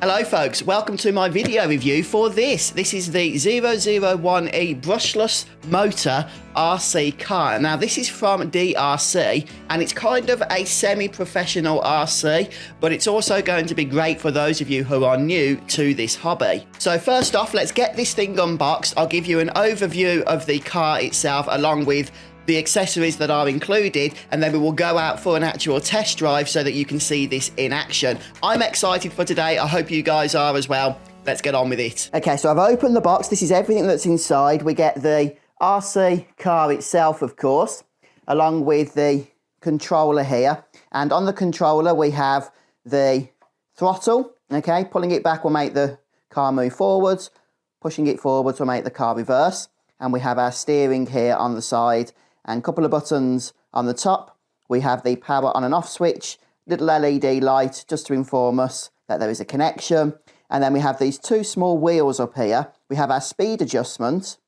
Hello folks, welcome to my video review for this. This is the 001E brushless motor RC car. Now this is from DEERC and it's kind of a semi-professional RC, but it's also going to be great for those of you who are new to this hobby. So first off, let's get this thing unboxed. I'll give you an overview of the car itself along with the accessories that are included, and then we will go out for an actual test drive so that you can see this in action. I'm excited for today. I hope you guys are as well. Let's get on with it. Okay, so I've opened the box. This is everything that's inside. We get the RC car itself, of course, along with the controller here. And on the controller, we have the throttle. Okay, pulling it back will make the car move forwards. Pushing it forwards will make the car reverse. And we have our steering here on the side, and a couple of buttons on the top. We have the power on and off switch, little LED light just to inform us that there is a connection. And then we have these two small wheels up here. We have our speed adjustment,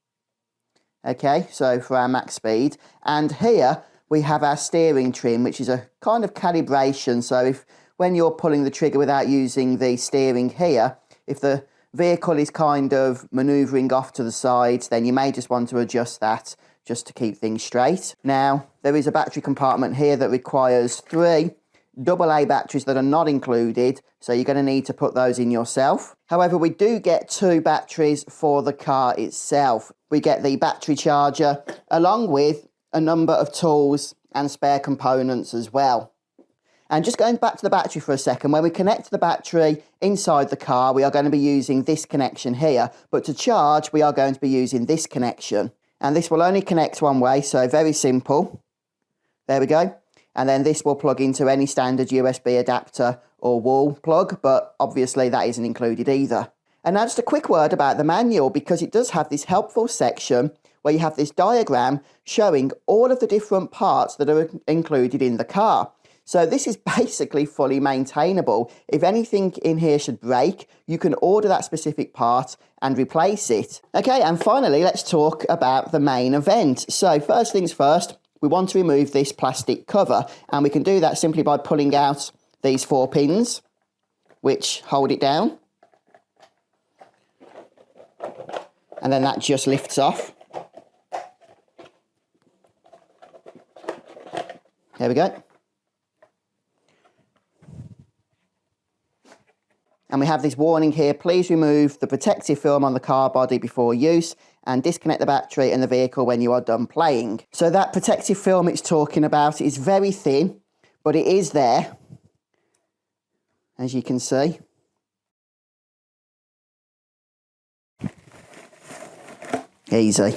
okay, so for our max speed. And here we have our steering trim, which is a kind of calibration. So if when you're pulling the trigger without using the steering here, if the vehicle is kind of manoeuvring off to the sides, then you may just want to adjust that just to keep things straight. Now, there is a battery compartment here that requires 3 AA batteries that are not included, so you're going to need to put those in yourself. However, we do get 2 batteries for the car itself. We get the battery charger along with a number of tools and spare components as well. And just going back to the battery for a second, when we connect the battery inside the car, we are going to be using this connection here. But to charge, we are going to be using this connection. And this will only connect one way, so very simple. There we go. And then this will plug into any standard USB adapter or wall plug, but obviously that isn't included either. And now just a quick word about the manual, because it does have this helpful section where you have this diagram showing all of the different parts that are included in the car. So this is basically fully maintainable. If anything in here should break, you can order that specific part and replace it. Okay, and finally, let's talk about the main event. So first things first, we want to remove this plastic cover, and we can do that simply by pulling out these 4 pins, which hold it down. And then that just lifts off. There we go. And we have this warning here, please remove the protective film on the car body before use and disconnect the battery in the vehicle when you are done playing. So that protective film it's talking about is very thin, but it is there, as you can see. Easy.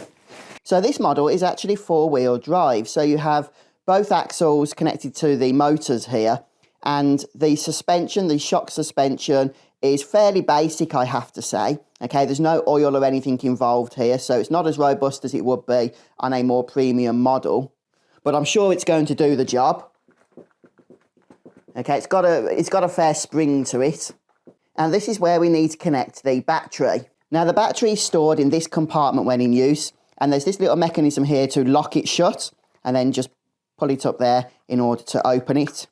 So this model is actually 4-wheel drive. So you have both axles connected to the motors here. And the suspension, the shock suspension, is fairly basic, I have to say. Okay, there's no oil or anything involved here, so it's not as robust as it would be on a more premium model. But I'm sure it's going to do the job. Okay, it's got a fair spring to it. And this is where we need to connect the battery. Now, the battery is stored in this compartment when in use, and there's this little mechanism here to lock it shut, and then just pull it up there in order to open it.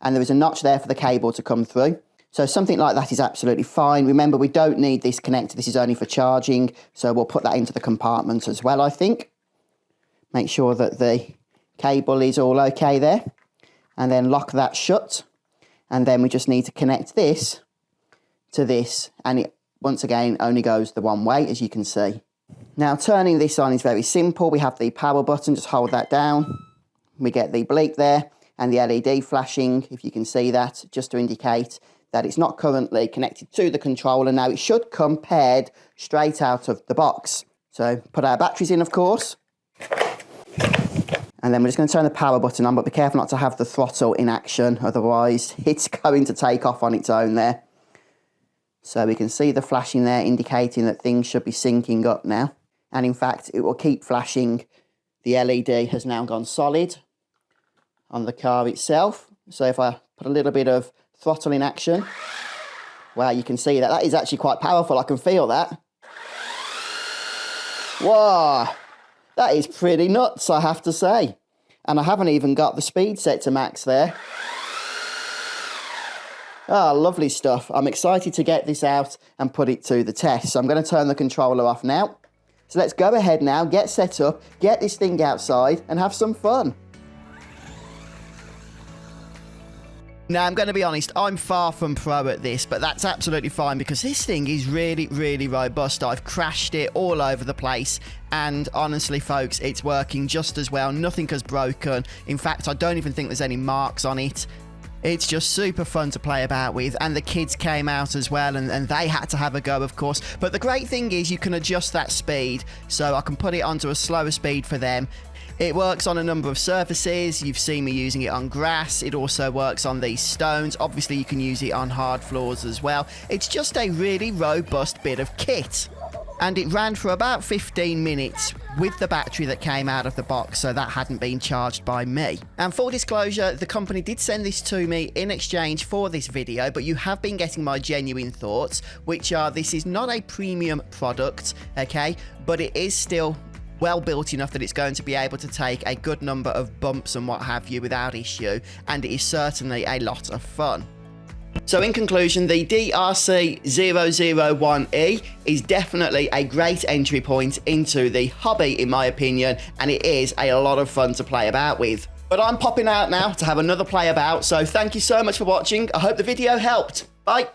And there is a notch there for the cable to come through. So something like that is absolutely fine. Remember, we don't need this connector. This is only for charging. So we'll put that into the compartment as well, I think. Make sure that the cable is all okay there. And then lock that shut. And then we just need to connect this to this. And it, once again, only goes the one way, as you can see. Now, turning this on is very simple. We have the power button. Just hold that down. We get the bleep there. And the LED flashing, if you can see that, just to indicate that it's not currently connected to the controller. Now, it should come paired straight out of the box. So, put our batteries in, of course. And then we're just going to turn the power button on, but be careful not to have the throttle in action, otherwise it's going to take off on its own there. So we can see the flashing there, indicating that things should be syncing up now. And in fact, it will keep flashing. The LED has now gone solid on the car itself. So if I put a little bit of throttle in action, wow, you can see that. That is actually quite powerful. I can feel that. Wow, that is pretty nuts, I have to say. And I haven't even got the speed set to max there. Ah, lovely stuff. I'm excited to get this out and put it to the test. So I'm going to turn the controller off now. So let's go ahead now, get set up, get this thing outside and have some fun. Now, I'm going to be honest, I'm far from pro at this, but that's absolutely fine because this thing is really, really robust. I've crashed it all over the place, and honestly, folks, it's working just as well. Nothing has broken. In fact, I don't even think there's any marks on it. It's just super fun to play about with, and the kids came out as well, and they had to have a go, of course. But the great thing is you can adjust that speed, so I can put it onto a slower speed for them. It works on a number of surfaces. You've seen me using it on grass. It also works on these stones. Obviously, you can use it on hard floors as well. It's just a really robust bit of kit. And it ran for about 15 minutes with the battery that came out of the box, so that hadn't been charged by me. And full disclosure, the company did send this to me in exchange for this video, but you have been getting my genuine thoughts, which are this is not a premium product, okay, but it is still well built enough that it's going to be able to take a good number of bumps and what have you without issue, and it is certainly a lot of fun. So in conclusion, the DEERC 001E is definitely a great entry point into the hobby in my opinion, and it is a lot of fun to play about with. But I'm popping out now to have another play about, so thank you so much for watching. I hope the video helped. Bye.